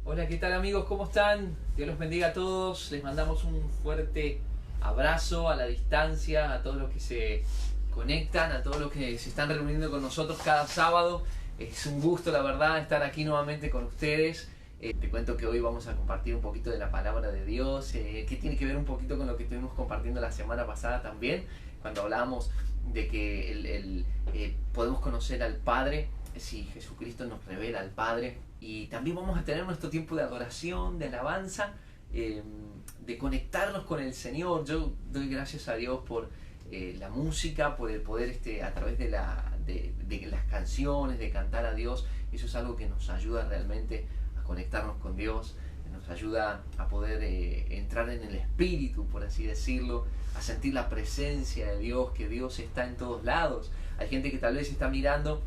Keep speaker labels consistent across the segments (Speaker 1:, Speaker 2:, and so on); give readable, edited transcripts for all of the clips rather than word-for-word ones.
Speaker 1: Hola, ¿qué tal amigos? ¿Cómo están? Dios los bendiga a todos. Les mandamos un fuerte abrazo a la distancia, a todos los que se conectan, a todos los que se están reuniendo con nosotros cada sábado. Es un gusto, la verdad, estar aquí nuevamente con ustedes. Te cuento que hoy vamos a compartir un poquito de la palabra de Dios, que tiene que ver un poquito con lo que estuvimos compartiendo la semana pasada también, cuando hablábamos de que podemos conocer al Padre si Jesucristo nos revela al Padre. Y también vamos a tener nuestro tiempo de adoración, de alabanza, de conectarnos con el Señor. Yo doy gracias a Dios por la música, por el poder a través de las canciones, de cantar a Dios. Eso es algo que nos ayuda realmente a conectarnos con Dios, nos ayuda a poder entrar en el Espíritu, por así decirlo, a sentir la presencia de Dios, que Dios está en todos lados. Hay gente que tal vez está mirando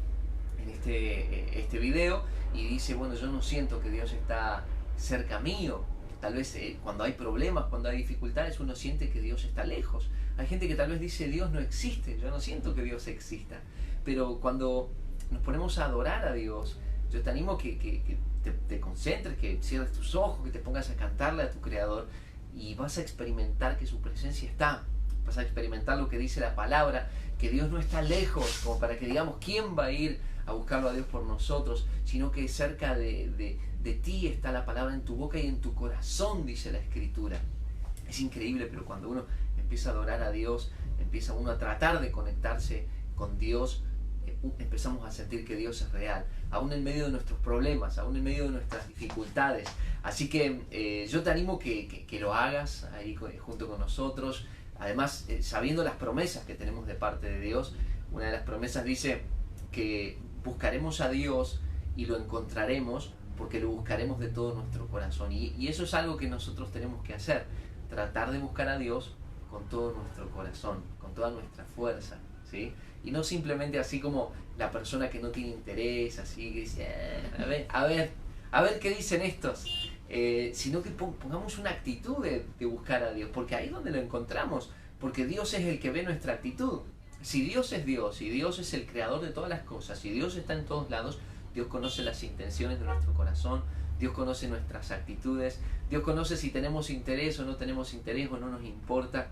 Speaker 1: en este video y dice, bueno, yo no siento que Dios está cerca mío. Tal vez cuando hay problemas, cuando hay dificultades, uno siente que Dios está lejos. Hay gente que tal vez dice, Dios no existe, yo no siento que Dios exista. Pero cuando nos ponemos a adorar a Dios, yo te animo que te concentres, que cierres tus ojos, que te pongas a cantarle a tu Creador y vas a experimentar que su presencia está. Vas a experimentar lo que dice la palabra, que Dios no está lejos, como para que digamos, ¿quién va a ir a buscarlo a Dios por nosotros? Sino que cerca de ti está la palabra, en tu boca y en tu corazón, dice la Escritura. Es increíble, pero cuando uno empieza a adorar a Dios, empieza uno a tratar de conectarse con Dios, empezamos a sentir que Dios es real, aún en medio de nuestros problemas, aún en medio de nuestras dificultades. Así que yo te animo que lo hagas ahí junto con nosotros. Además, sabiendo las promesas que tenemos de parte de Dios, una de las promesas dice que buscaremos a Dios y lo encontraremos porque lo buscaremos de todo nuestro corazón. Y eso es algo que nosotros tenemos que hacer, tratar de buscar a Dios con todo nuestro corazón, con toda nuestra fuerza, ¿sí? Y no simplemente así como la persona que no tiene interés, así que dice, a ver qué dicen estos. Sino que pongamos una actitud de buscar a Dios, porque ahí es donde lo encontramos, porque Dios es el que ve nuestra actitud. Si Dios es Dios, y Dios es el creador de todas las cosas, y Dios está en todos lados, Dios conoce las intenciones de nuestro corazón, Dios conoce nuestras actitudes, Dios conoce si tenemos interés o no tenemos interés o no nos importa.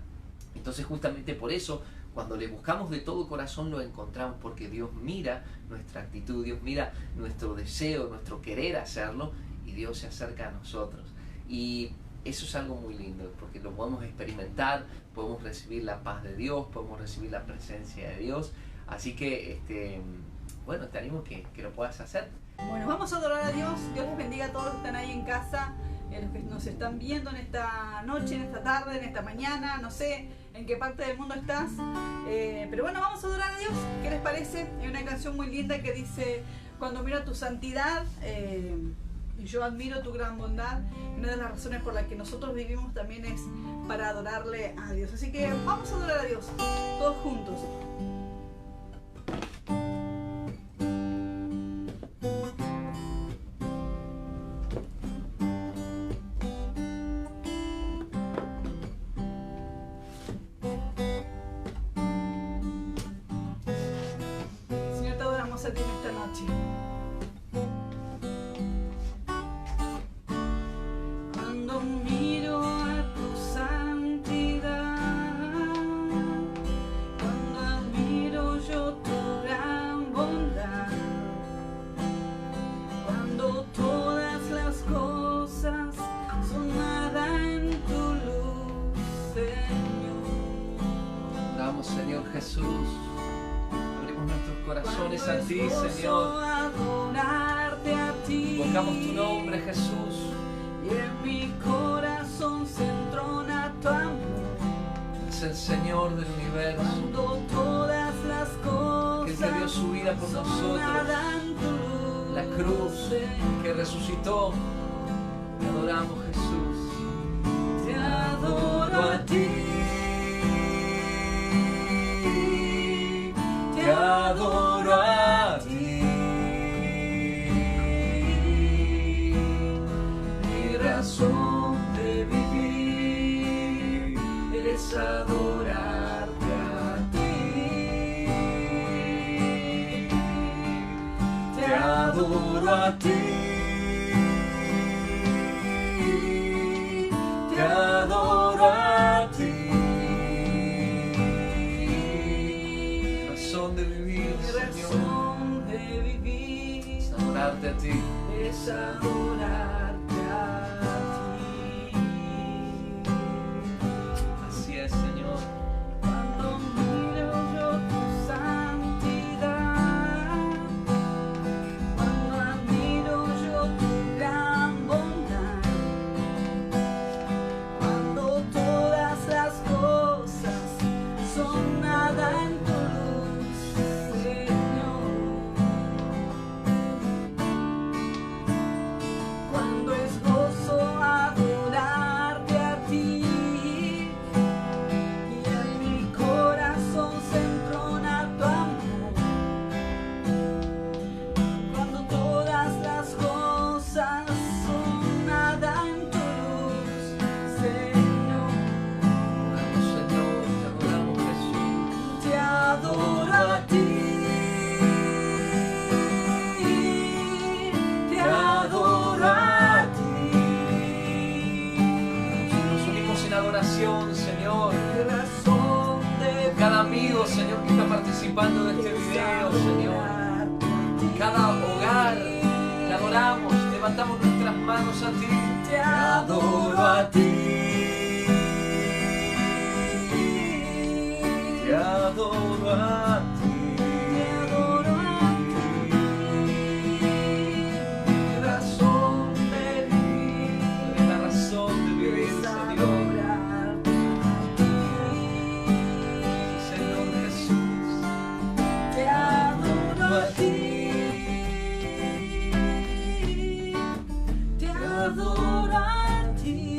Speaker 1: Entonces justamente por eso, cuando le buscamos de todo corazón lo encontramos, porque Dios mira nuestra actitud, Dios mira nuestro deseo, nuestro querer hacerlo, y Dios se acerca a nosotros. Y eso es algo muy lindo, porque lo podemos experimentar, podemos recibir la paz de Dios, podemos recibir la presencia de Dios. Así que, bueno, te animo que lo puedas hacer.
Speaker 2: Bueno, vamos a adorar a Dios. Dios les bendiga a todos los que están ahí en casa, los que nos están viendo en esta noche, en esta tarde, en esta mañana, no sé en qué parte del mundo estás. Pero bueno, vamos a adorar a Dios. ¿Qué les parece? Hay una canción muy linda que dice, cuando miro tu santidad, y yo admiro tu gran bondad. Una de las razones por las que nosotros vivimos también es para adorarle a Dios. Así que vamos a adorar a Dios, todos juntos. Señor, te adoramos a ti en esta noche. Cuando miro a tu santidad, cuando admiro yo tu gran bondad, cuando todas las cosas son nada en tu luz, Señor.
Speaker 1: Vamos, Señor Jesús, abrimos nuestros corazones a ti,
Speaker 2: Cuando
Speaker 1: Señor.
Speaker 2: adorarte a ti,
Speaker 1: Invocamos tu nombre, Jesús.
Speaker 2: y en mi corazón se entrona tu amor.
Speaker 1: Es el Señor del universo,
Speaker 2: Cuando todas las cosas
Speaker 1: el que dio su vida por
Speaker 2: son
Speaker 1: nosotros,
Speaker 2: nada en tu luz,
Speaker 1: la cruz, que resucitó. Te adoramos, Jesús.
Speaker 2: te adoro a ti, te adoro a ti. Mi razón de vivir es adorarte a ti. Te adoro a ti.
Speaker 1: adorarte a ti.
Speaker 2: es adorarte a ti.
Speaker 1: Así es, Señor.
Speaker 2: Cuando miro yo tu santidad, cuando admiro yo tu gran bondad, cuando todas las cosas son nada en tu luz, Señor. Cuando es gozo adorarte a ti, y en mi corazón se entrona tu amor. Cuando todas las cosas son nada en tu luz, Señor.
Speaker 1: Te adoramos, Jesús.
Speaker 2: Te adoro a ti. Te adoro a ti.
Speaker 1: Nos unimos en adoración, Señor.
Speaker 2: Mi razón de
Speaker 1: Cada amigo, Señor, que está participando de este video, Señor. Cada hogar, te adoramos, levantamos nuestras manos a ti.
Speaker 2: Te adoro a ti.
Speaker 1: Te adoro a ti.
Speaker 2: Te adoro a ti. Mi razón de vivir
Speaker 1: Es la razón de vivir,
Speaker 2: es
Speaker 1: Señor.
Speaker 2: adorarte a ti.
Speaker 1: Señor Jesús.
Speaker 2: Te adoro a ti. Te adoro a ti.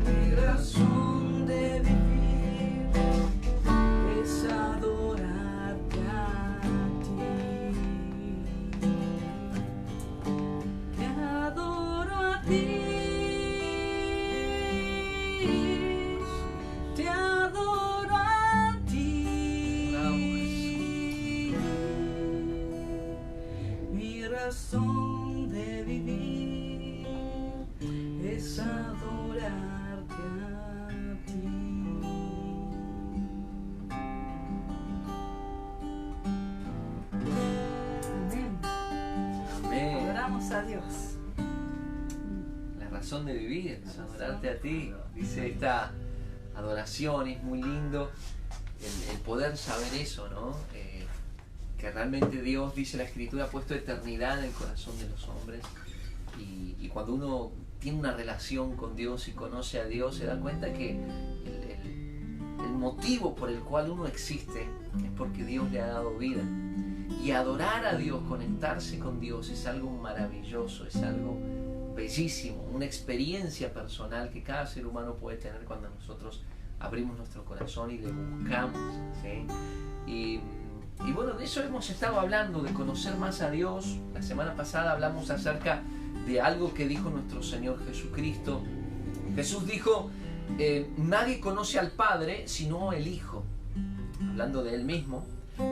Speaker 2: Mi razón de vivir es adorarte a ti. Te adoro a ti. Te adoro a ti. Mi razón de vivir es adorarte a ti. Amén.
Speaker 1: Amén.
Speaker 2: Adoramos a Dios.
Speaker 1: La razón de vivir es adorarte a ti. Dice esta adoración, es muy lindo el poder saber eso, ¿no? Que realmente Dios, dice la Escritura, ha puesto eternidad en el corazón de los hombres. Y cuando uno tiene una relación con Dios y conoce a Dios, se da cuenta que el motivo por el cual uno existe es porque Dios le ha dado vida. Y adorar a Dios, conectarse con Dios, es algo maravilloso, es algo bellísimo, una experiencia personal que cada ser humano puede tener cuando nosotros abrimos nuestro corazón y le buscamos, ¿sí? Y bueno, de eso hemos estado hablando, de conocer más a Dios. La semana pasada hablamos acerca de algo que dijo nuestro Señor Jesucristo. Jesús dijo, nadie conoce al Padre sino el Hijo, hablando de Él mismo,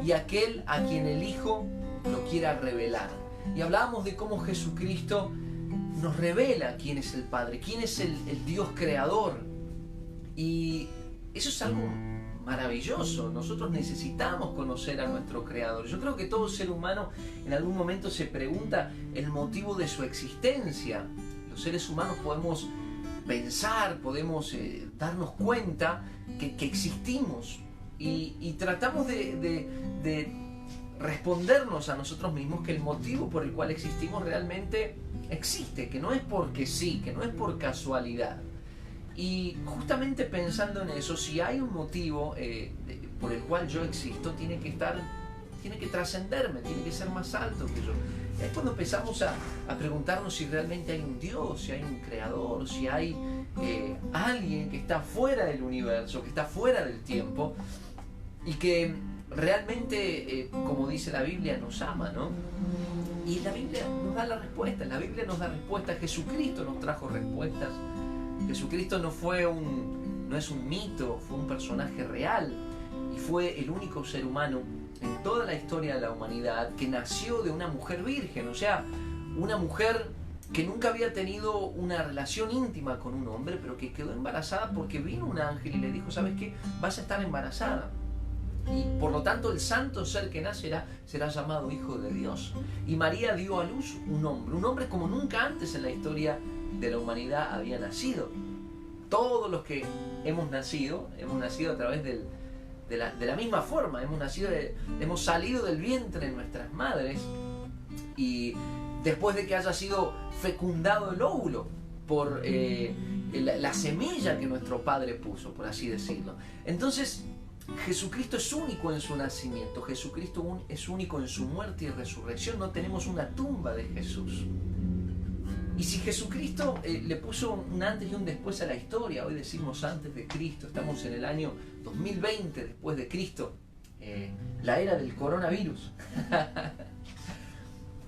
Speaker 1: y aquel a quien el Hijo lo quiera revelar. Y hablábamos de cómo Jesucristo nos revela quién es el Padre, quién es el Dios creador. Y eso es algo maravilloso. Nosotros necesitamos conocer a nuestro creador. Yo creo que todo ser humano en algún momento se pregunta el motivo de su existencia. Los seres humanos podemos pensar, podemos darnos cuenta que existimos y tratamos de respondernos a nosotros mismos que el motivo por el cual existimos realmente existe, que no es porque sí, que no es por casualidad. Y justamente pensando en eso, si hay un motivo por el cual yo existo, tiene que trascenderme, tiene que ser más alto que yo. Y es cuando empezamos a preguntarnos si realmente hay un Dios, si hay un creador, si hay alguien que está fuera del universo, que está fuera del tiempo y que realmente, como dice la Biblia, nos ama, ¿no? Y la Biblia nos da la respuesta, la Biblia nos da respuestas, Jesucristo nos trajo respuestas. Jesucristo no es un mito, fue un personaje real y fue el único ser humano en toda la historia de la humanidad que nació de una mujer virgen, o sea, una mujer que nunca había tenido una relación íntima con un hombre, pero que quedó embarazada porque vino un ángel y le dijo, ¿sabes qué? Vas a estar embarazada. y por lo tanto el santo ser que nacerá será llamado Hijo de Dios. Y María dio a luz un hombre como nunca antes en la historia de la humanidad había nacido. Todos los que hemos nacido a través de la misma forma, hemos salido del vientre de nuestras madres, y después de que haya sido fecundado el óvulo por la semilla que nuestro Padre puso, por así decirlo. Entonces, Jesucristo es único en su nacimiento, Jesucristo es único en su muerte y resurrección. No tenemos una tumba de Jesús. Y si Jesucristo le puso un antes y un después a la historia, hoy decimos antes de Cristo, estamos en el año 2020 después de Cristo, la era del coronavirus.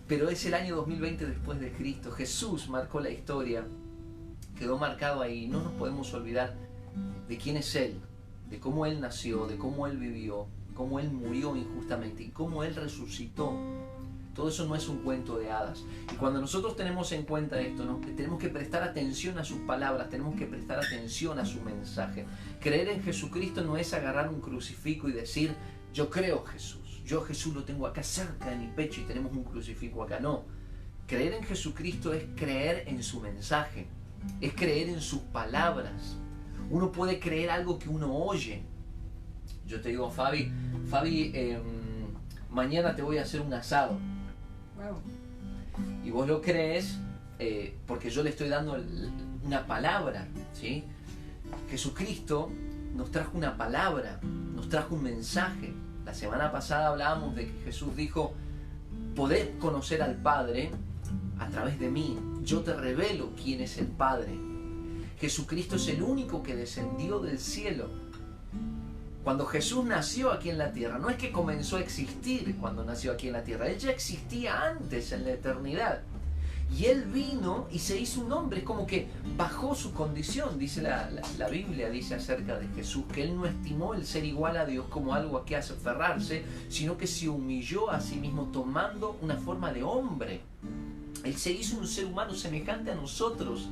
Speaker 1: Pero es el año 2020 después de Cristo. Jesús marcó la historia, quedó marcado ahí. No nos podemos olvidar de quién es Él, de cómo Él nació, de cómo Él vivió, cómo Él murió injustamente y cómo Él resucitó. Todo eso no es un cuento de hadas. Y cuando nosotros tenemos en cuenta esto, ¿no?, tenemos que prestar atención a sus palabras, tenemos que prestar atención a su mensaje. Creer en Jesucristo no es agarrar un crucifijo y decir, yo creo en Jesús, yo Jesús lo tengo acá cerca de mi pecho y tenemos un crucifijo acá. No. Creer en Jesucristo es creer en su mensaje, es creer en sus palabras. Uno puede creer algo que uno oye. Yo te digo, Fabi, mañana te voy a hacer un asado.
Speaker 2: Wow.
Speaker 1: Y vos lo crees porque yo le estoy dando una palabra, ¿sí? Jesucristo nos trajo una palabra, nos trajo un mensaje. La semana pasada hablábamos de que Jesús dijo, podés conocer al Padre a través de mí. Yo te revelo quién es el Padre. Jesucristo es el único que descendió del cielo. Cuando Jesús nació aquí en la tierra, no es que comenzó a existir cuando nació aquí en la tierra, Él ya existía antes en la eternidad. Y Él vino y se hizo un hombre, es como que bajó su condición. Dice la Biblia, dice acerca de Jesús, que Él no estimó el ser igual a Dios como algo a que aferrarse, sino que se humilló a sí mismo tomando una forma de hombre. Él se hizo un ser humano semejante a nosotros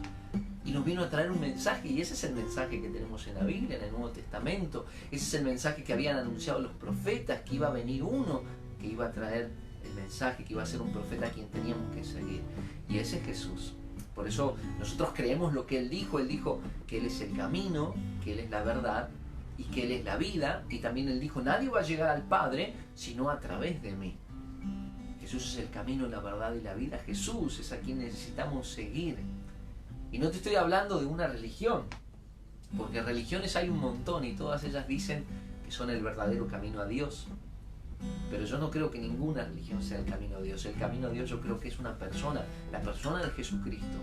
Speaker 1: y nos vino a traer un mensaje, y ese es el mensaje que tenemos en la Biblia, en el Nuevo Testamento. Ese es el mensaje que habían anunciado los profetas, que iba a venir uno que iba a traer el mensaje, que iba a ser un profeta a quien teníamos que seguir, y ese es Jesús. Por eso nosotros creemos lo que Él dijo que Él es el camino, que Él es la verdad y que Él es la vida, y también Él dijo, nadie va a llegar al Padre sino a través de mí. Jesús es el camino, la verdad y la vida. Jesús es a quien necesitamos seguir. Y no te estoy hablando de una religión, porque religiones hay un montón y todas ellas dicen que son el verdadero camino a Dios. Pero yo no creo que ninguna religión sea el camino a Dios. El camino a Dios yo creo que es una persona, la persona de Jesucristo,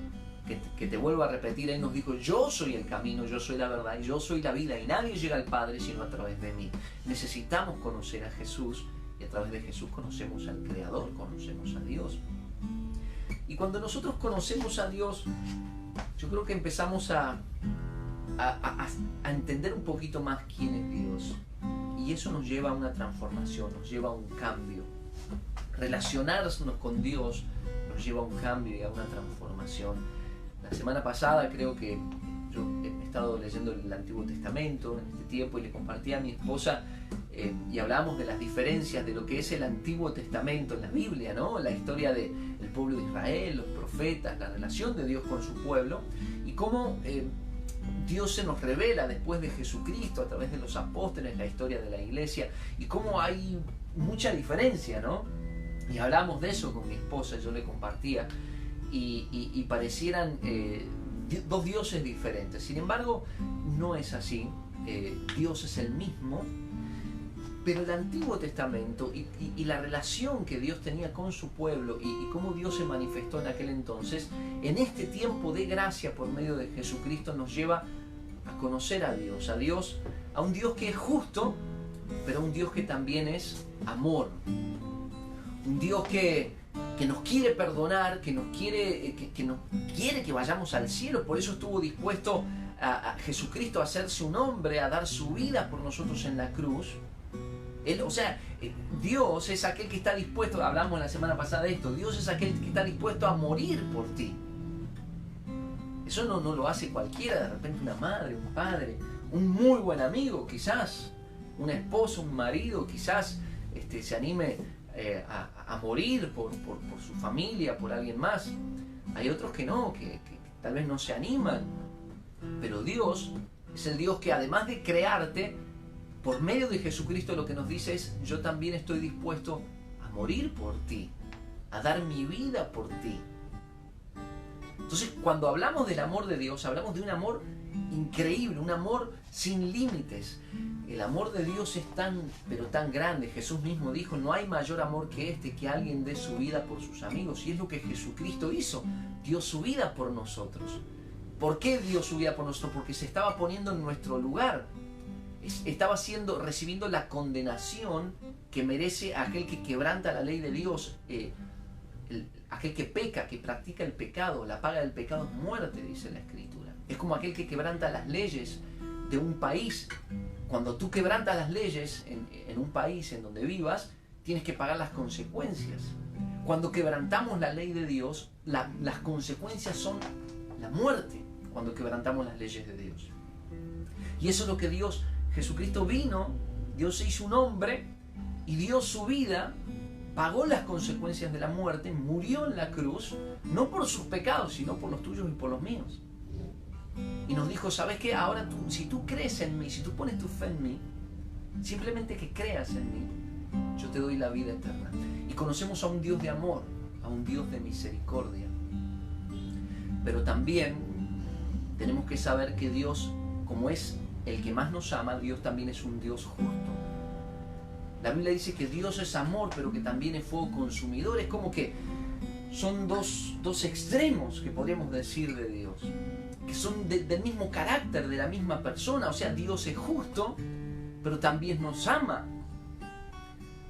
Speaker 1: que te vuelvo a repetir, Él nos dijo, yo soy el camino, yo soy la verdad y yo soy la vida, y nadie llega al Padre sino a través de mí. Necesitamos conocer a Jesús, y a través de Jesús conocemos al Creador, conocemos a Dios. Y cuando nosotros conocemos a Dios, yo creo que empezamos a entender un poquito más quién es Dios. Y eso nos lleva a una transformación, nos lleva a un cambio. Relacionarnos con Dios nos lleva a un cambio y a una transformación. La semana pasada creo que yo he estado leyendo el Antiguo Testamento en este tiempo y le compartí a mi esposa y hablábamos de las diferencias de lo que es el Antiguo Testamento en la Biblia, ¿no? La historia del pueblo de Israel, los profetas, la relación de Dios con su pueblo, y cómo Dios se nos revela después de Jesucristo a través de los apóstoles, la historia de la iglesia, y cómo hay mucha diferencia, ¿no? Y hablamos de eso con mi esposa, yo le compartía, y parecieran dos dioses diferentes. Sin embargo, no es así. Dios es el mismo, pero el Antiguo Testamento y la relación que Dios tenía con su pueblo y cómo Dios se manifestó en aquel entonces, en este tiempo de gracia por medio de Jesucristo, nos lleva a conocer a Dios, a un Dios que es justo, pero un Dios que también es amor, un Dios que nos quiere perdonar, que nos quiere que vayamos al cielo. Por eso estuvo dispuesto a Jesucristo a hacerse un hombre, a dar su vida por nosotros en la cruz. Dios es aquel que está dispuesto, hablamos la semana pasada de esto, Dios es aquel que está dispuesto a morir por ti. Eso no lo hace cualquiera, de repente una madre, un padre, un muy buen amigo quizás, una esposa, un marido, quizás se anime a morir por su familia, por alguien más. Hay otros que no, que tal vez no se animan. Pero Dios es el Dios que, además de crearte, por medio de Jesucristo, lo que nos dice es: yo también estoy dispuesto a morir por ti, a dar mi vida por ti. Entonces, cuando hablamos del amor de Dios, hablamos de un amor increíble, un amor sin límites. El amor de Dios es tan, pero tan grande. Jesús mismo dijo: no hay mayor amor que este, que alguien dé su vida por sus amigos. Y es lo que Jesucristo hizo, dio su vida por nosotros. ¿Por qué dio su vida por nosotros? Porque se estaba poniendo en nuestro lugar. Estaba recibiendo la condenación que merece aquel que quebranta la ley de Dios, aquel que peca, que practica el pecado. La paga del pecado es muerte, dice la Escritura. Es como aquel que quebranta las leyes de un país. Cuando tú quebrantas las leyes en un país en donde vivas, tienes que pagar las consecuencias. Cuando quebrantamos la ley de Dios, las consecuencias son la muerte, cuando quebrantamos las leyes de Dios. Y eso es lo que Jesucristo vino, Dios se hizo un hombre y dio su vida, pagó las consecuencias de la muerte, murió en la cruz, no por sus pecados, sino por los tuyos y por los míos. Y nos dijo: ¿sabes qué? Ahora si tú crees en mí, si tú pones tu fe en mí, simplemente que creas en mí, yo te doy la vida eterna. Y conocemos a un Dios de amor, a un Dios de misericordia. Pero también tenemos que saber que Dios, como es el que más nos ama, Dios también es un Dios justo. La Biblia dice que Dios es amor, pero que también es fuego consumidor. Es como que son dos extremos que podríamos decir de Dios, que son del mismo carácter, de la misma persona. O sea, Dios es justo, pero también nos ama.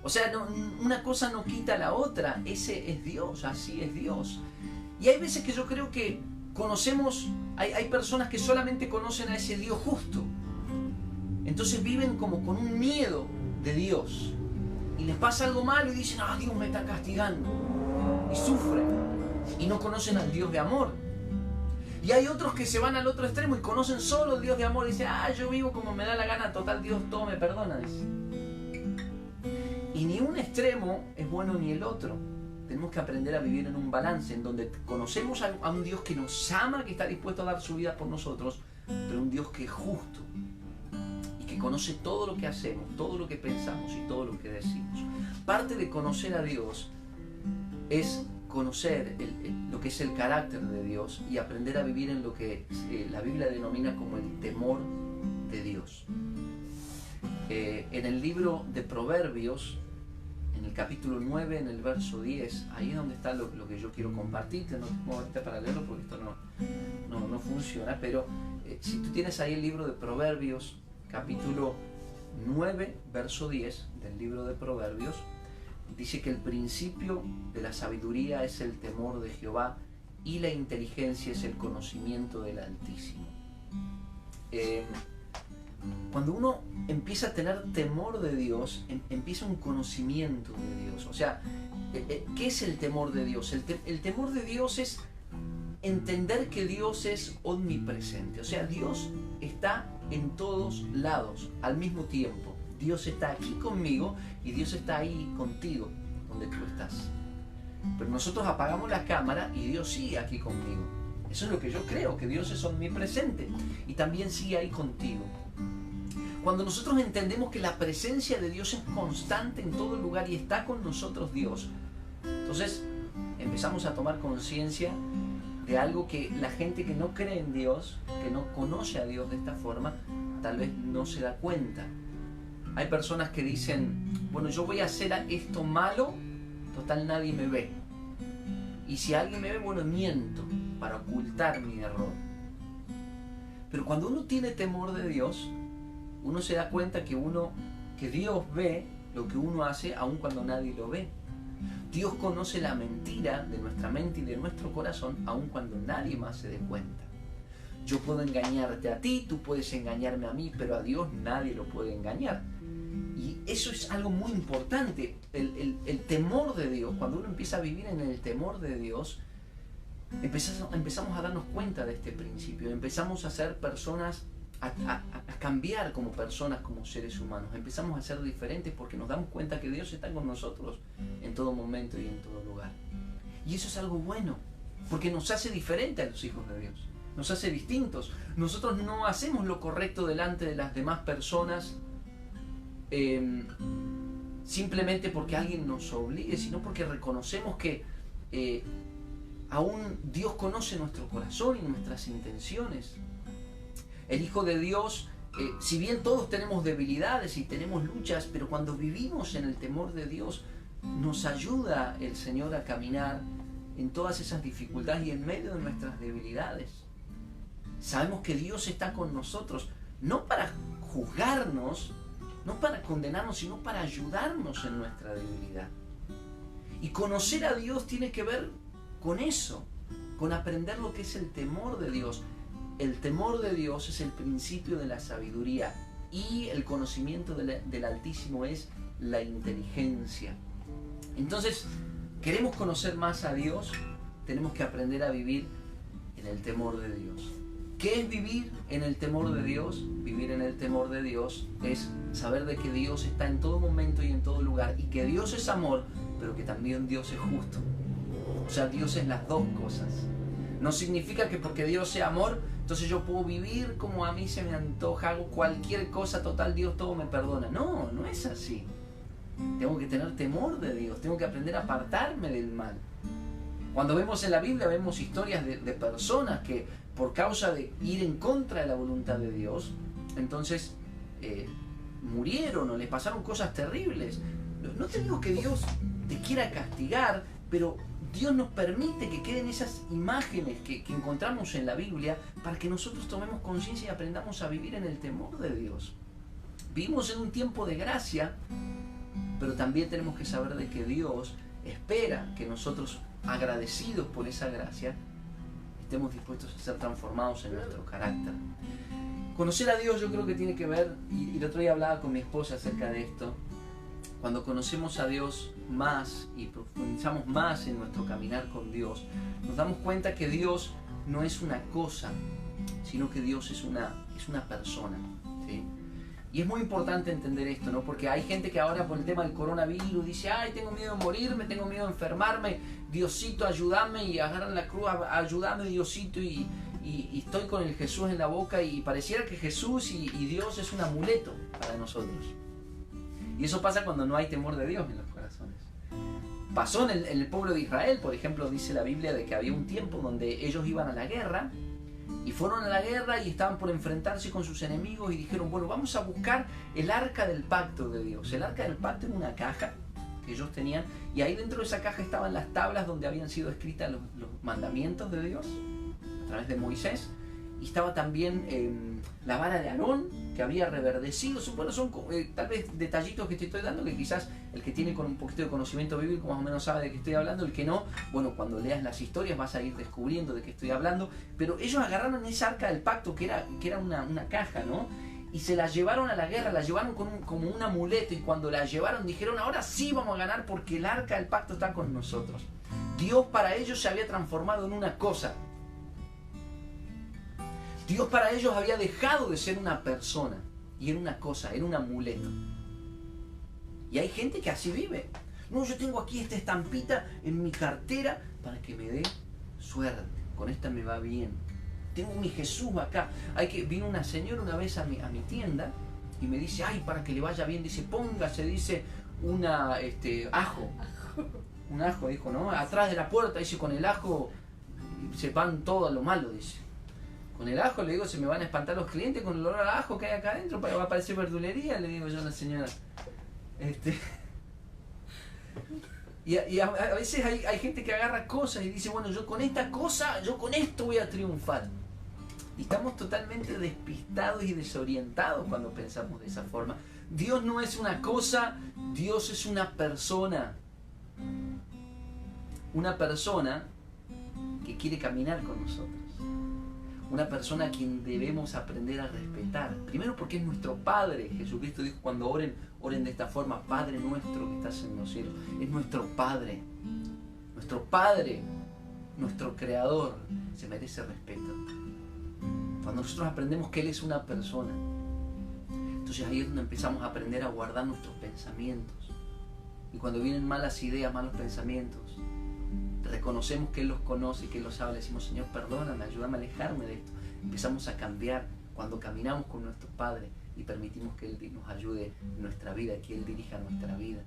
Speaker 1: O sea, una cosa no quita la otra. Ese es Dios, así es Dios. Y hay veces que yo creo que hay personas que solamente conocen a ese Dios justo. Entonces viven como con un miedo de Dios. Y les pasa algo malo y dicen: Dios me está castigando. Y sufren. Y no conocen al Dios de amor. Y hay otros que se van al otro extremo y conocen solo el Dios de amor. Y dicen: yo vivo como me da la gana, total, Dios todo me perdona. Y ni un extremo es bueno ni el otro. Tenemos que aprender a vivir en un balance, en donde conocemos a un Dios que nos ama, que está dispuesto a dar su vida por nosotros, pero un Dios que es justo y que conoce todo lo que hacemos, todo lo que pensamos y todo lo que decimos. Parte de conocer a Dios es conocer lo que es el carácter de Dios y aprender a vivir en lo que la Biblia denomina como el temor de Dios. En el libro de Proverbios, en el capítulo 9, en el verso 10, ahí es donde está lo que yo quiero compartirte. No tengo ahorita para leerlo porque esto no funciona, pero si tú tienes ahí el libro de Proverbios, capítulo 9, verso 10 del libro de Proverbios, dice que el principio de la sabiduría es el temor de Jehová y la inteligencia es el conocimiento del Altísimo. Cuando uno empieza a tener temor de Dios, empieza un conocimiento de Dios. O sea, ¿qué es el temor de Dios? El temor de Dios es entender que Dios es omnipresente. O sea, Dios está en todos lados al mismo tiempo. Dios está aquí conmigo y Dios está ahí contigo, donde tú estás. Pero nosotros apagamos la cámara y Dios sigue aquí conmigo. Eso es lo que yo creo, que Dios es omnipresente y también sigue ahí contigo. Cuando nosotros entendemos que la presencia de Dios es constante en todo lugar y está con nosotros Dios, entonces empezamos a tomar conciencia de algo que la gente que no cree en Dios, que no conoce a Dios de esta forma, tal vez no se da cuenta. Hay personas que dicen: bueno, yo voy a hacer esto malo, total nadie me ve. Y si alguien me ve, bueno, miento para ocultar mi error. Pero cuando uno tiene temor de Dios, uno se da cuenta que Dios ve lo que uno hace aun cuando nadie lo ve. Dios conoce la mentira de nuestra mente y de nuestro corazón aun cuando nadie más se dé cuenta. Yo puedo engañarte a ti, tú puedes engañarme a mí, pero a Dios nadie lo puede engañar. Y eso es algo muy importante, el temor de Dios. Cuando uno empieza a vivir en el temor de Dios, empezamos a darnos cuenta de este principio. Empezamos a ser personas
Speaker 3: a cambiar como personas, como seres humanos. Empezamos a ser diferentes porque nos damos cuenta que Dios está con nosotros en todo momento y en todo lugar. Y eso es algo bueno, porque nos hace diferentes a los hijos de Dios, nos hace distintos. Nosotros no hacemos lo correcto delante de las demás personas simplemente porque alguien nos obligue, sino porque reconocemos que aún Dios conoce nuestro corazón y nuestras intenciones. El Hijo de Dios, si bien todos tenemos debilidades y tenemos luchas, pero cuando vivimos en el temor de Dios, nos ayuda el Señor a caminar en todas esas dificultades y en medio de nuestras debilidades. Sabemos que Dios está con nosotros, no para juzgarnos, no para condenarnos, sino para ayudarnos en nuestra debilidad. Y conocer a Dios tiene que ver con eso, con aprender lo que es el temor de Dios. El temor de Dios es el principio de la sabiduría y el conocimiento del Altísimo es la inteligencia. Entonces, queremos conocer más a Dios, tenemos que aprender a vivir en el temor de Dios. ¿Qué es vivir en el temor de Dios? Vivir en el temor de Dios es saber de que Dios está en todo momento y en todo lugar y que Dios es amor, pero que también Dios es justo. O sea, Dios es las dos cosas. No significa que porque Dios sea amor, entonces yo puedo vivir como a mí se me antoja, hago cualquier cosa, total, Dios todo me perdona. No, no es así. Tengo que tener temor de Dios, tengo que aprender a apartarme del mal. Cuando vemos en la Biblia, vemos historias de personas que por causa de ir en contra de la voluntad de Dios, entonces murieron o les pasaron cosas terribles. No te digo que Dios te quiera castigar, pero Dios nos permite que queden esas imágenes que encontramos en la Biblia para que nosotros tomemos conciencia y aprendamos a vivir en el temor de Dios. Vivimos en un tiempo de gracia, pero también tenemos que saber de que Dios espera que nosotros, agradecidos por esa gracia, estemos dispuestos a ser transformados en nuestro carácter. Conocer a Dios yo creo que tiene que ver, y el otro día hablaba con mi esposa acerca de esto, cuando conocemos a Dios más y profundizamos más en nuestro caminar con Dios, nos damos cuenta que Dios no es una cosa, sino que Dios es una persona, ¿sí? Y es muy importante entender esto, ¿no? Porque hay gente que ahora por el tema del coronavirus dice, ay, tengo miedo de morirme, tengo miedo de enfermarme, Diosito, ayúdame, y agarran la cruz, ayúdame, Diosito, y estoy con el Jesús en la boca, y pareciera que Jesús y Dios es un amuleto para nosotros. Y eso pasa cuando no hay temor de Dios en los corazones. Pasó en el pueblo de Israel, por ejemplo, dice la Biblia de que había un tiempo donde ellos iban a la guerra, y fueron a la guerra y estaban por enfrentarse con sus enemigos y dijeron, bueno, vamos a buscar el arca del pacto de Dios. El arca del pacto era una caja que ellos tenían, y ahí dentro de esa caja estaban las tablas donde habían sido escritas los mandamientos de Dios a través de Moisés, y estaba también la vara de Aarón que había reverdecido. Bueno, son tal vez detallitos que te estoy dando que quizás el que tiene con un poquito de conocimiento bíblico más o menos sabe de qué estoy hablando, el que no, bueno, cuando leas las historias vas a ir descubriendo de qué estoy hablando. Pero ellos agarraron esa arca del pacto que era una caja, ¿no? Y se la llevaron a la guerra, la llevaron como un amuleto, y cuando la llevaron dijeron, ahora sí vamos a ganar porque el arca del pacto está con nosotros. Dios para ellos se había transformado en una cosa. Dios para ellos había dejado de ser una persona y era una cosa, era un amuleto. Y hay gente que así vive. No, yo tengo aquí esta estampita en mi cartera para que me dé suerte. Con esta me va bien. Tengo mi Jesús acá. Vino una señora una vez a mi tienda y me dice, ay, para que le vaya bien, dice, póngase, dice, ajo. Un ajo, dijo, ¿no? Atrás de la puerta, dice, con el ajo se van todo lo malo, dice. Con el ajo, le digo, se me van a espantar los clientes con el olor al ajo que hay acá adentro, va a parecer verdulería, le digo yo a la señora. Y a veces hay gente que agarra cosas y dice, bueno, yo con esta cosa, yo con esto voy a triunfar. Y estamos totalmente despistados y desorientados cuando pensamos de esa forma. Dios no es una cosa, Dios es una persona. Una persona que quiere caminar con nosotros. Una persona a quien debemos aprender a respetar. Primero porque es nuestro Padre. Jesucristo dijo, cuando oren de esta forma, Padre nuestro que estás en los cielos. Es nuestro Padre. Nuestro Padre, nuestro Creador, se merece respeto. Cuando nosotros aprendemos que Él es una persona, entonces ahí es donde empezamos a aprender a guardar nuestros pensamientos. Y cuando vienen malas ideas, malos pensamientos, reconocemos que Él los conoce y que Él los sabe. Le decimos, Señor, perdóname, ayúdame a alejarme de esto. Empezamos a cambiar cuando caminamos con nuestro Padre y permitimos que Él nos ayude en nuestra vida, que Él dirija nuestra vida.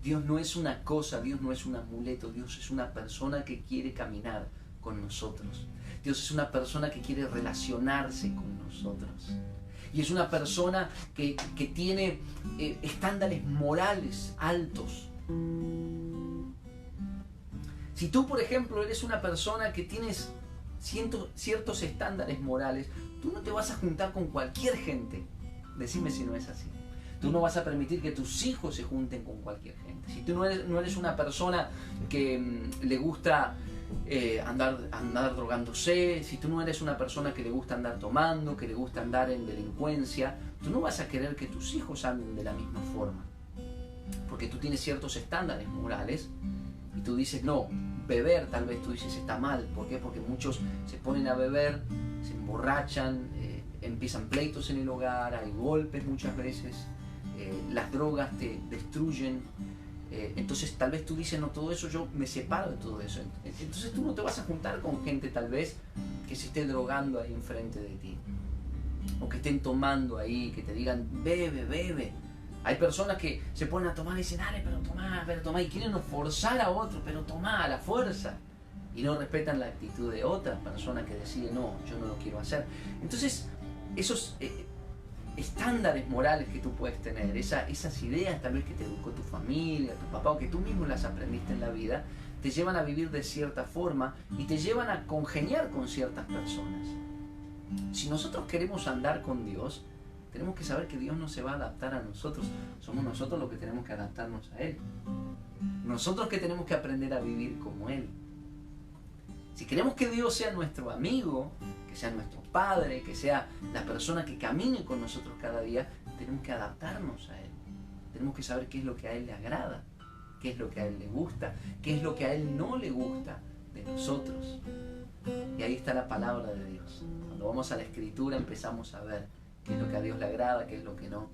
Speaker 3: Dios no es una cosa, Dios no es un amuleto, Dios es una persona que quiere caminar con nosotros. Dios es una persona que quiere relacionarse con nosotros. Y es una persona que tiene estándares morales altos. Si tú, por ejemplo, eres una persona que tienes ciertos estándares morales, tú no te vas a juntar con cualquier gente. Decime si no es así. Tú no vas a permitir que tus hijos se junten con cualquier gente. Si tú no eres una persona que le gusta andar drogándose, si tú no eres una persona que le gusta andar tomando, que le gusta andar en delincuencia, tú no vas a querer que tus hijos anden de la misma forma. Porque tú tienes ciertos estándares morales y tú dices, no, beber tal vez tú dices está mal. ¿Por qué? Porque muchos se ponen a beber, se emborrachan, empiezan pleitos en el hogar, hay golpes muchas veces, las drogas te destruyen. Entonces tal vez tú dices, no, todo eso yo me separo de todo eso. Entonces tú no te vas a juntar con gente tal vez que se esté drogando ahí enfrente de ti, o que estén tomando ahí, que te digan, bebe, bebe. Hay personas que se ponen a tomar y dicen, dale, pero tomá, y quieren forzar a otro, pero tomá a la fuerza, y no respetan la actitud de otra persona que decide, no, yo no lo quiero hacer. Entonces esos estándares morales que tú puedes tener, esas ideas tal vez que te educó tu familia, tu papá, o que tú mismo las aprendiste en la vida, te llevan a vivir de cierta forma y te llevan a congeniar con ciertas personas. Si nosotros queremos andar con Dios, tenemos que saber que Dios no se va a adaptar a nosotros, somos nosotros los que tenemos que adaptarnos a Él. Nosotros que tenemos que aprender a vivir como Él. Si queremos que Dios sea nuestro amigo, que sea nuestro Padre, que sea la persona que camine con nosotros cada día, tenemos que adaptarnos a Él. Tenemos que saber qué es lo que a Él le agrada, qué es lo que a Él le gusta, qué es lo que a Él no le gusta de nosotros. Y ahí está la palabra de Dios. Cuando vamos a la Escritura empezamos a ver qué es lo que a Dios le agrada, qué es lo que no.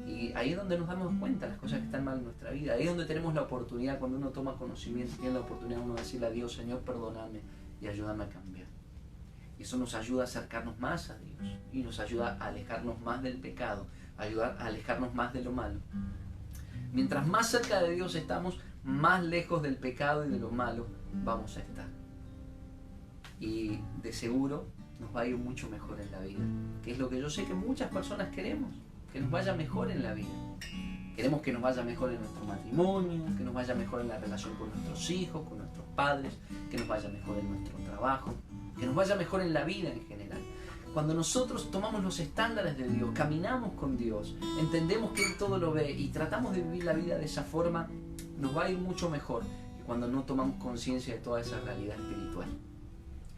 Speaker 3: Y ahí es donde nos damos cuenta de las cosas que están mal en nuestra vida. Ahí es donde tenemos la oportunidad, cuando uno toma conocimiento, tiene la oportunidad uno de decirle a Dios, Señor, perdóname y ayúdame a cambiar. Y eso nos ayuda a acercarnos más a Dios y nos ayuda a alejarnos más del pecado, ayudar a alejarnos más de lo malo. Mientras más cerca de Dios estamos, más lejos del pecado y de lo malo vamos a estar. Y de seguro nos va a ir mucho mejor en la vida, que es lo que yo sé que muchas personas queremos, que nos vaya mejor en la vida. Queremos que nos vaya mejor en nuestro matrimonio, que nos vaya mejor en la relación con nuestros hijos, con nuestros padres, que nos vaya mejor en nuestro trabajo, que nos vaya mejor en la vida en general. Cuando nosotros tomamos los estándares de Dios, caminamos con Dios, entendemos que Él todo lo ve y tratamos de vivir la vida de esa forma, nos va a ir mucho mejor que cuando no tomamos conciencia de toda esa realidad espiritual.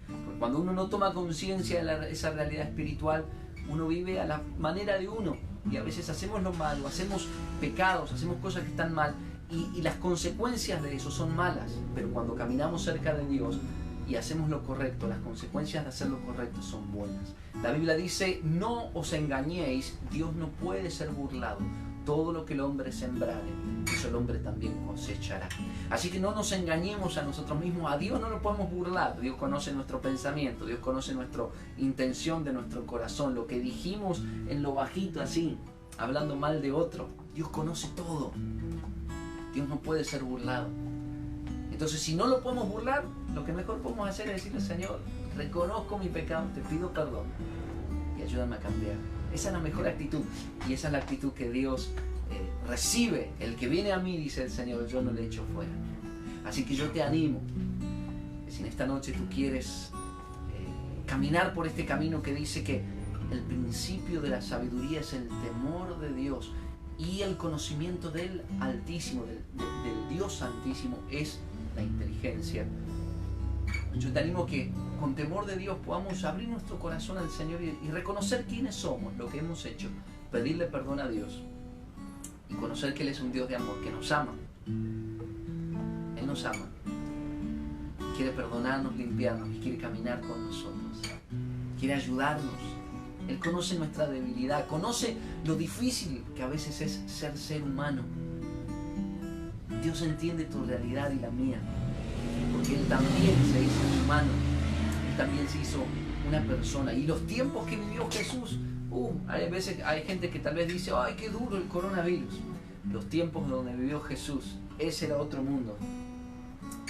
Speaker 3: Porque cuando uno no toma conciencia de esa realidad espiritual, uno vive a la manera de uno y a veces hacemos lo malo, hacemos pecados, hacemos cosas que están mal y las consecuencias de eso son malas. Pero cuando caminamos cerca de Dios y hacemos lo correcto, las consecuencias de hacer lo correcto son buenas. La Biblia dice, no os engañéis, Dios no puede ser burlado. Todo lo que el hombre sembrare, eso el hombre también cosechará. Así que no nos engañemos a nosotros mismos. A Dios no lo podemos burlar. Dios conoce nuestro pensamiento, Dios conoce nuestra intención de nuestro corazón, lo que dijimos en lo bajito así, hablando mal de otro. Dios conoce todo. Dios no puede ser burlado. Entonces, si no lo podemos burlar, lo que mejor podemos hacer es decirle, Señor, reconozco mi pecado, te pido perdón y ayúdame a cambiar. Esa es la mejor actitud y esa es la actitud que Dios recibe. El que viene a mí, dice el Señor, yo no le echo fuera. Así que yo te animo, que si en esta noche tú quieres caminar por este camino que dice que el principio de la sabiduría es el temor de Dios y el conocimiento del Altísimo, del Dios Santísimo es la inteligencia. Yo te animo que con temor de Dios podamos abrir nuestro corazón al Señor y reconocer quiénes somos, lo que hemos hecho, pedirle perdón a Dios y conocer que Él es un Dios de amor, que nos ama. Él nos ama, quiere perdonarnos, limpiarnos y quiere caminar con nosotros. quiere ayudarnos. Él conoce nuestra debilidad, conoce lo difícil que a veces es ser humano. Dios entiende tu realidad y la mía, porque Él también se hizo humano, Él también se hizo una persona. Y los tiempos que vivió Jesús, hay gente que tal vez dice, ¡ay, qué duro el coronavirus! Los tiempos donde vivió Jesús, ese era otro mundo.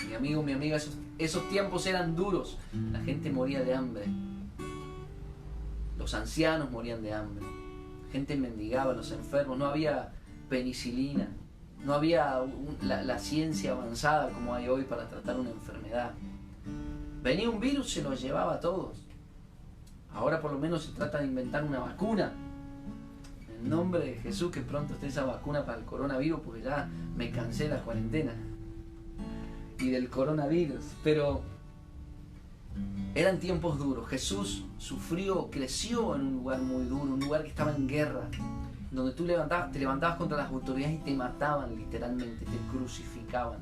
Speaker 3: Mi amigo, mi amiga, esos tiempos eran duros. La gente moría de hambre. Los ancianos morían de hambre. Gente mendigaba, los enfermos. No había penicilina. No había la ciencia avanzada como hay hoy para tratar una enfermedad. Venía un virus, se los llevaba a todos. Ahora por lo menos se trata de inventar una vacuna. En el nombre de Jesús, que pronto esté esa vacuna para el coronavirus, porque ya me cansé de la cuarentena y del coronavirus. Pero eran tiempos duros. Jesús sufrió, creció en un lugar muy duro, un lugar que estaba en guerra, donde tú te levantabas contra las autoridades y te mataban literalmente, te crucificaban.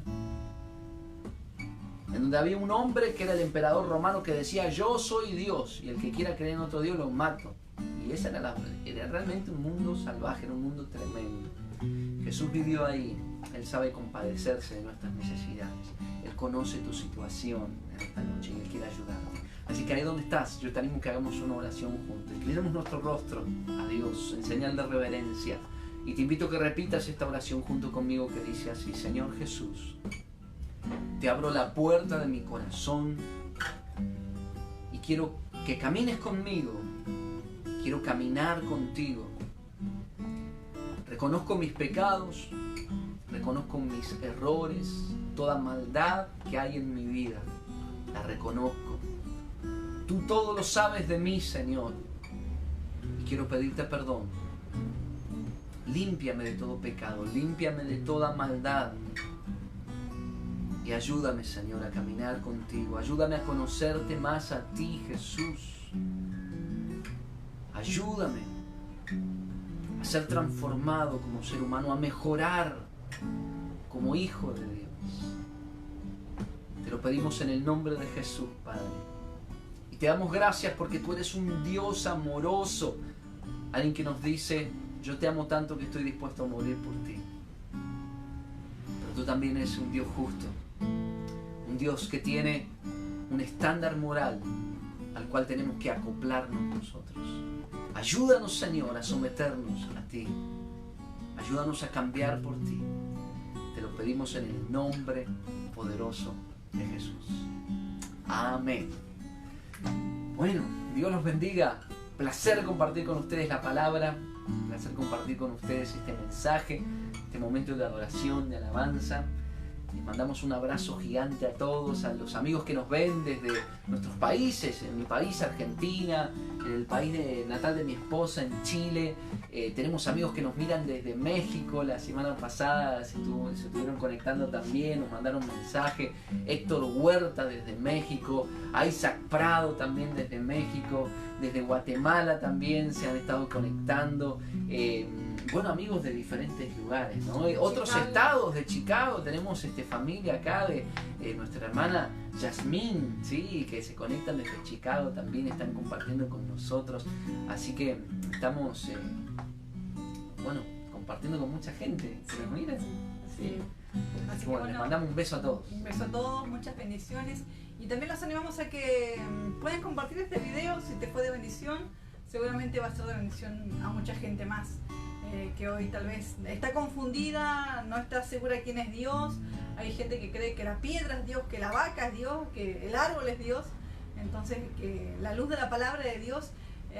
Speaker 3: En donde había un hombre que era el emperador romano que decía, yo soy Dios, y el que quiera creer en otro Dios lo mato. Y esa era realmente un mundo salvaje, era un mundo tremendo. Jesús vivió ahí. Él sabe compadecerse de nuestras necesidades. Él conoce tu situación en esta noche y Él quiere ayudarte. Así que ahí donde estás, yo te animo que hagamos una oración juntos. Inclinemos nuestro rostro a Dios en señal de reverencia. Y te invito a que repitas esta oración junto conmigo que dice así: Señor Jesús, te abro la puerta de mi corazón y quiero que camines conmigo. Quiero caminar contigo. Reconozco mis pecados, reconozco mis errores, toda maldad que hay en mi vida, la reconozco. Tú todo lo sabes de mí, Señor, y quiero pedirte perdón. Límpiame de todo pecado, límpiame de toda maldad. Y ayúdame, Señor, a caminar contigo. Ayúdame a conocerte más a ti, Jesús. Ayúdame a ser transformado como ser humano, a mejorar como hijo de Dios. Te lo pedimos en el nombre de Jesús, Padre. Y te damos gracias porque tú eres un Dios amoroso. Alguien que nos dice, yo te amo tanto que estoy dispuesto a morir por ti. Pero tú también eres un Dios justo. Un Dios que tiene un estándar moral al cual tenemos que acoplarnos nosotros. Ayúdanos, Señor, a someternos a ti. Ayúdanos a cambiar por ti. Te lo pedimos en el nombre poderoso de Jesús. Amén. Bueno, Dios los bendiga. Placer compartir con ustedes la palabra. Placer compartir con ustedes este mensaje, este momento de adoración, de alabanza. Les mandamos un abrazo gigante a todos, a los amigos que nos ven desde nuestros países, en mi país, Argentina, en el país natal de mi esposa, en Chile. Tenemos amigos que nos miran desde México. La semana pasada se estuvieron conectando también, nos mandaron mensaje. Héctor Huerta desde México, Isaac Prado también desde México, desde Guatemala también se han estado conectando. Bueno, amigos de diferentes lugares, ¿no? Otros estados de Chicago, tenemos familia acá de nuestra hermana Yasmín, ¿sí? Que se conectan desde Chicago, también están compartiendo con nosotros. Así que estamos, compartiendo con mucha gente. ¿Se nos mira? Sí. Así que bueno, les mandamos un beso a todos.
Speaker 2: Un beso a todos, muchas bendiciones. Y también los animamos a que puedan compartir este video. Si te fue de bendición, seguramente va a ser de bendición a mucha gente más. Que hoy tal vez está confundida, no está segura quién es Dios. Hay gente que cree que la piedra es Dios, que la vaca es Dios, que el árbol es Dios. Entonces que la luz de la palabra de Dios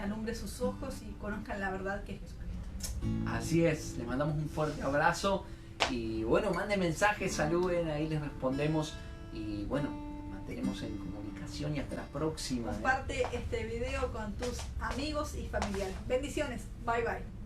Speaker 2: alumbre sus ojos y conozcan la verdad que es Jesucristo.
Speaker 3: Así es, les mandamos un fuerte abrazo y bueno, manden mensajes, saluden, ahí les respondemos y bueno, mantenemos en comunicación y hasta la próxima.
Speaker 2: Comparte este video con tus amigos y familiares. Bendiciones, bye bye.